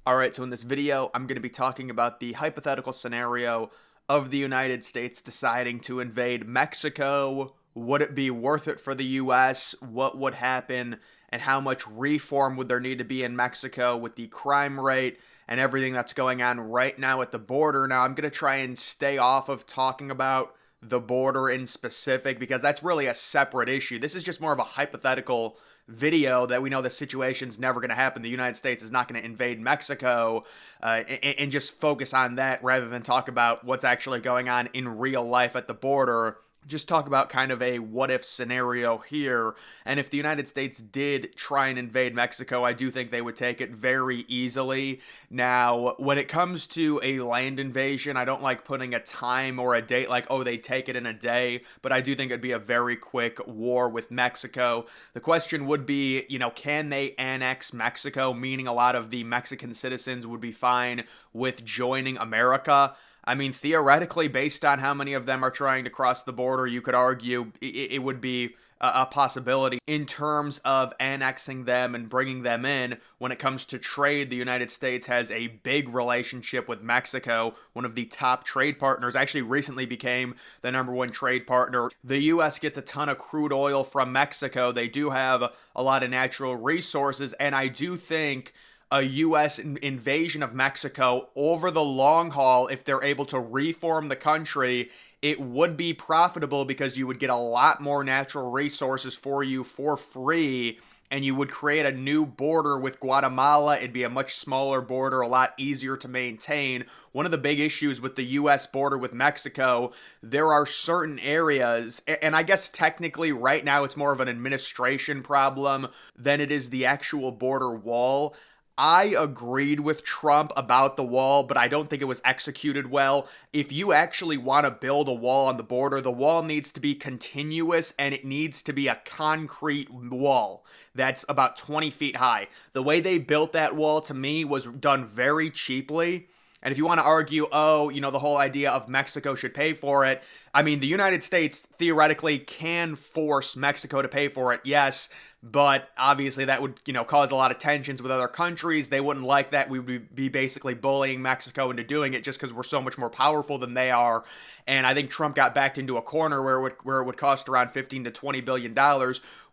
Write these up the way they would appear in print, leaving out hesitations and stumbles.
Alright, so in this video, I'm going to be talking about the hypothetical scenario of the United States deciding to invade Mexico. Would it be worth it for the US? What would happen? And how much reform would there need to be in Mexico with the crime rate and everything that's going on right now at the border? Now, I'm going to try and stay off of talking about the border in specific because that's really a separate issue. This is just more of a hypothetical video that we know the situation's never going to happen. The United States is not going to invade Mexico, and just focus on that rather than talk about what's actually going on in real life at the border. Just talk about kind of a what if scenario here. And if the United States did try and invade Mexico, I do think they would take it very easily. Now, when it comes to a land invasion, I don't like putting a time or a date like, oh, they take it in a day, but I do think it'd be a very quick war with Mexico. The question would be, can they annex Mexico? Meaning a lot of the Mexican citizens would be fine with joining America. I mean, theoretically, based on how many of them are trying to cross the border, you could argue it would be a possibility. In terms of annexing them and bringing them in, when it comes to trade, the United States has a big relationship with Mexico, one of the top trade partners. Actually, recently became the number one trade partner. The U.S. gets a ton of crude oil from Mexico. They do have a lot of natural resources, and I do think a U.S. invasion of Mexico over the long haul, if they're able to reform the country, it would be profitable because you would get a lot more natural resources for you for free, and you would create a new border with Guatemala. It'd be a much smaller border, a lot easier to maintain. One of the big issues with the U.S. border with Mexico, there are certain areas, and I guess technically right now it's more of an administration problem than it is the actual border wall. I agreed with Trump about the wall, but I don't think it was executed well. If you actually want to build a wall on the border, the wall needs to be continuous and it needs to be a concrete wall that's about 20 feet high. The way they built that wall to me was done very cheaply. And if you want to argue, the whole idea of Mexico should pay for it, I mean, the United States theoretically can force Mexico to pay for it, yes, but obviously that would, cause a lot of tensions with other countries. They wouldn't like that. We would be basically bullying Mexico into doing it just because we're so much more powerful than they are. And I think Trump got backed into a corner where it would cost around $15 to $20 billion,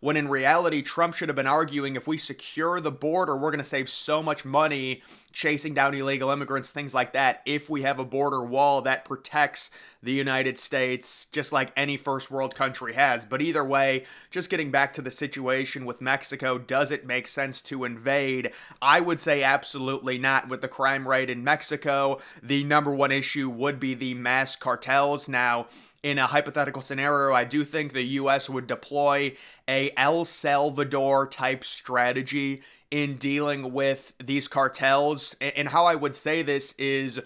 when in reality, Trump should have been arguing if we secure the border, we're going to save so much money chasing down illegal immigrants, things like that, if we have a border wall that protects the United States, just like any first world country has. But either way, just getting back to the situation with Mexico, does it make sense to invade? I would say absolutely not. With the crime rate in Mexico, the number one issue would be the mass cartels. Now, in a hypothetical scenario, I do think the U.S. would deploy a El Salvador type strategy in dealing with these cartels. And how I would say this is,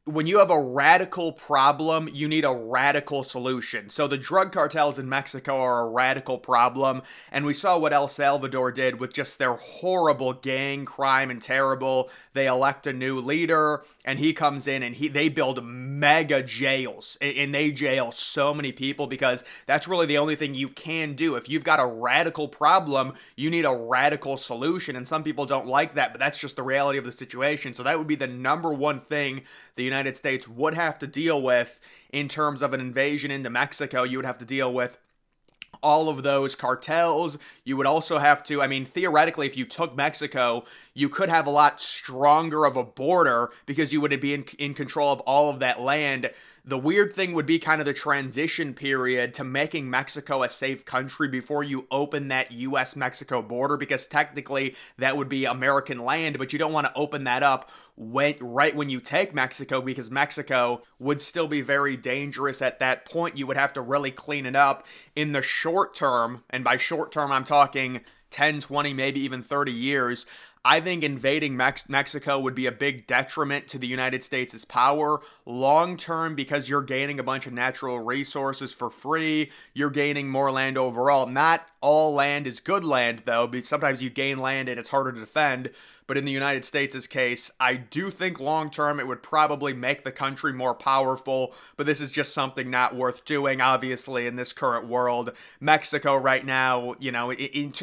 when you have a radical problem, you need a radical solution. So the drug cartels in Mexico are a radical problem, and we saw what El Salvador did with just their horrible gang crime and terrible. They elect a new leader, and he comes in and they build mega jails, and they jail so many people because that's really the only thing you can do. If you've got a radical problem, you need a radical solution, and some people don't like that, but that's just the reality of the situation. So that would be the number one thing the United States would have to deal with in terms of an invasion into Mexico. You would have to deal with all of those cartels. You would also have to, theoretically, if you took Mexico, you could have a lot stronger of a border because you would be in control of all of that land. The weird thing would be kind of the transition period to making Mexico a safe country before you open that U.S.-Mexico border, because technically that would be American land, but you don't want to open that up right when you take Mexico, because Mexico would still be very dangerous at that point. You would have to really clean it up in the short term, and by short term I'm talking 10, 20, maybe even 30 years. I think invading Mexico would be a big detriment to the United States' power long term, because you're gaining a bunch of natural resources for free. You're gaining more land overall. Not all land is good land, though, because sometimes you gain land and it's harder to defend. But in the United States' case, I do think long term it would probably make the country more powerful, but this is just something not worth doing, obviously, in this current world. Mexico right now,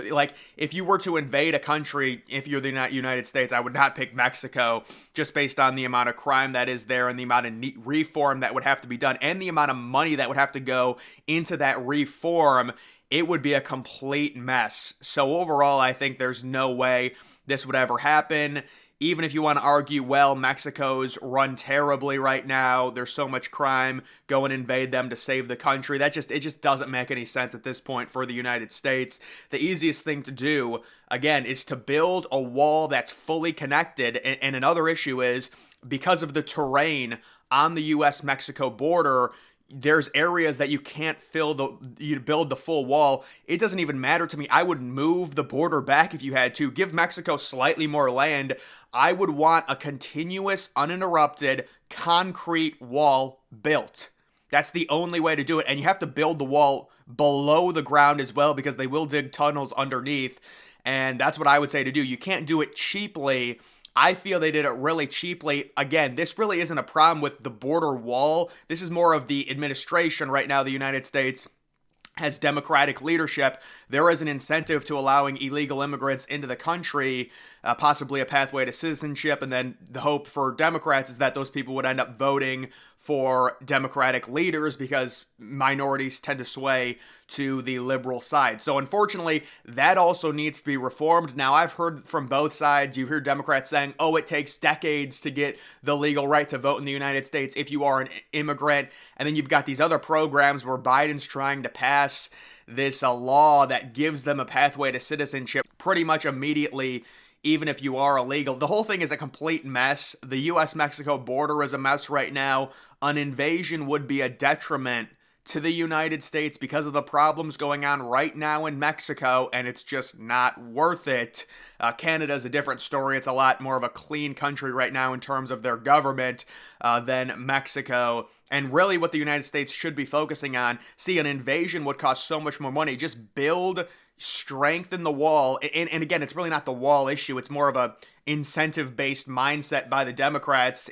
like if you were to invade a country, if you're the United States, I would not pick Mexico just based on the amount of crime that is there and the amount of reform that would have to be done and the amount of money that would have to go into that reform. It would be a complete mess. So overall, I think there's no way this would ever happen. Even if you want to argue, well, Mexico's run terribly right now, there's so much crime, go and invade them to save the country. It just doesn't make any sense at this point for the United States. The easiest thing to do, again, is to build a wall that's fully connected. And another issue is, because of the terrain on the US-Mexico border, there's areas that you can't you build the full wall. It doesn't even matter to me. I would move the border back if you had to. Give Mexico slightly more land. I would want a continuous, uninterrupted, concrete wall built. That's the only way to do it. And you have to build the wall below the ground as well, because they will dig tunnels underneath. And that's what I would say to do. You can't do it cheaply. I feel they did it really cheaply. Again, this really isn't a problem with the border wall. This is more of the administration right now. The United States has Democratic leadership. There is an incentive to allowing illegal immigrants into the country, possibly a pathway to citizenship. And then the hope for Democrats is that those people would end up voting for Democratic leaders, because minorities tend to sway to the liberal side. So unfortunately, that also needs to be reformed. Now, I've heard from both sides. You've heard Democrats saying, oh, it takes decades to get the legal right to vote in the United States if you are an immigrant. And then you've got these other programs where Biden's trying to pass this law that gives them a pathway to citizenship pretty much immediately, even if you are illegal. The whole thing is a complete mess. The US-Mexico border is a mess right now. An invasion would be a detriment to the United States because of the problems going on right now in Mexico, and it's just not worth it. Canada's a different story. It's a lot more of a clean country right now in terms of their government than Mexico. And really what the United States should be focusing on, see, an invasion would cost so much more money. Just build, strengthen the wall. And again, it's really not the wall issue. It's more of a incentive-based mindset by the Democrats.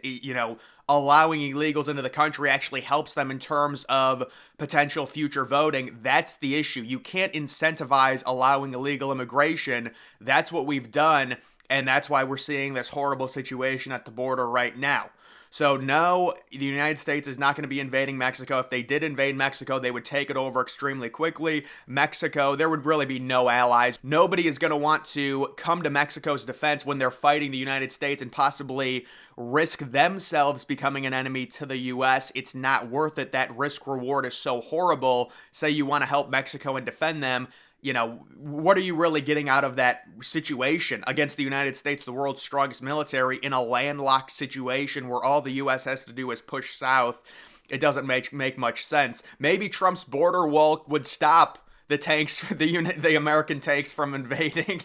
Allowing illegals into the country actually helps them in terms of potential future voting. That's the issue. You can't incentivize allowing illegal immigration. That's what we've done, and that's why we're seeing this horrible situation at the border right now. So no, the United States is not going to be invading Mexico. If they did invade Mexico, they would take it over extremely quickly. Mexico, there would really be no allies. Nobody is going to want to come to Mexico's defense when they're fighting the United States and possibly risk themselves becoming an enemy to the U.S. It's not worth it. That risk reward is so horrible. Say you want to help Mexico and defend them. What are you really getting out of that situation against the United States, the world's strongest military, in a landlocked situation where all the U.S. has to do is push south? It doesn't make much sense. Maybe Trump's border wall would stop the tanks, the American tanks from invading.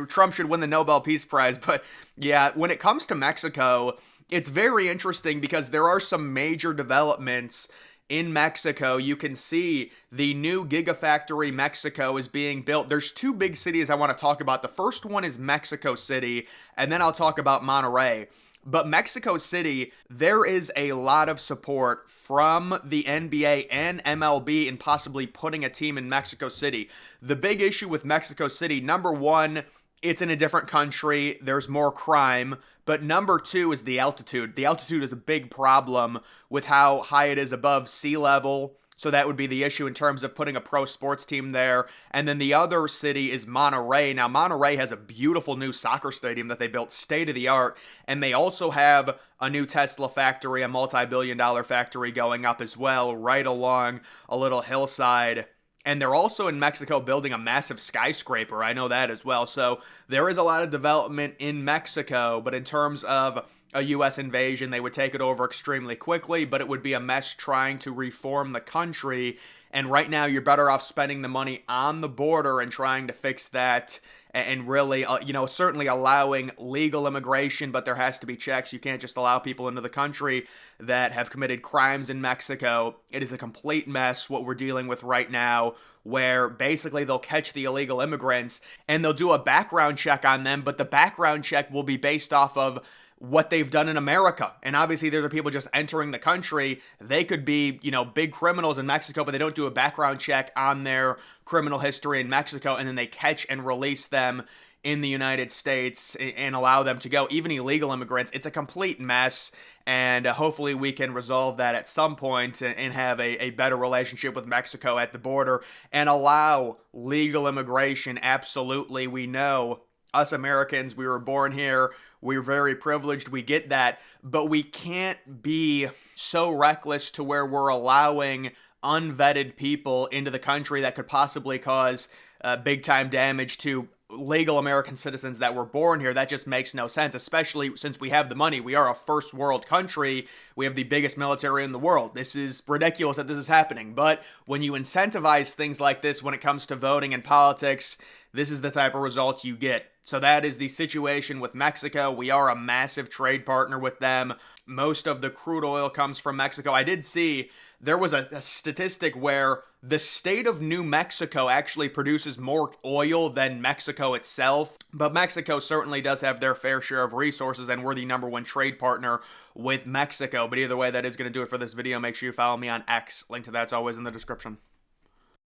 Trump should win the Nobel Peace Prize. But yeah, when it comes to Mexico, it's very interesting because there are some major developments in Mexico. You can see the new Gigafactory Mexico is being built. There's two big cities I want to talk about. The first one is Mexico City, and then I'll talk about Monterrey. But Mexico City, there is a lot of support from the NBA and MLB in possibly putting a team in Mexico City. The big issue with Mexico City, number one, it's in a different country. There's more crime. But number two is the altitude. The altitude is a big problem with how high it is above sea level. So that would be the issue in terms of putting a pro sports team there. And then the other city is Monterrey. Now, Monterrey has a beautiful new soccer stadium that they built, state of the art. And they also have a new Tesla factory, a multi-billion-dollar factory going up as well, right along a little hillside. And they're also in Mexico building a massive skyscraper. I know that as well. So there is a lot of development in Mexico, but in terms of a U.S. invasion, they would take it over extremely quickly, but it would be a mess trying to reform the country. And right now, you're better off spending the money on the border and trying to fix that and really, certainly allowing legal immigration, but there has to be checks. You can't just allow people into the country that have committed crimes in Mexico. It is a complete mess what we're dealing with right now, where basically they'll catch the illegal immigrants and they'll do a background check on them, but the background check will be based off of what they've done in America. And obviously there are people just entering the country. They could be, big criminals in Mexico, but they don't do a background check on their criminal history in Mexico, and then they catch and release them in the United States and allow them to go. Even illegal immigrants, it's a complete mess. And hopefully we can resolve that at some point and have a better relationship with Mexico at the border and allow legal immigration. Absolutely. We know us Americans, we were born here. We're very privileged. We get that. But we can't be so reckless to where we're allowing unvetted people into the country that could possibly cause big time damage to legal American citizens that were born here. That just makes no sense, especially since we have the money. We are a first world country. We have the biggest military in the world. This is ridiculous that this is happening. But when you incentivize things like this when it comes to voting and politics, this is the type of result you get. So that is the situation with Mexico. We are a massive trade partner with them. Most of the crude oil comes from Mexico. I did see there was a statistic where the state of New Mexico actually produces more oil than Mexico itself. But Mexico certainly does have their fair share of resources, and we're the #1 trade partner with Mexico. But either way, that is going to do it for this video. Make sure you follow me on X. Link to that's always in the description.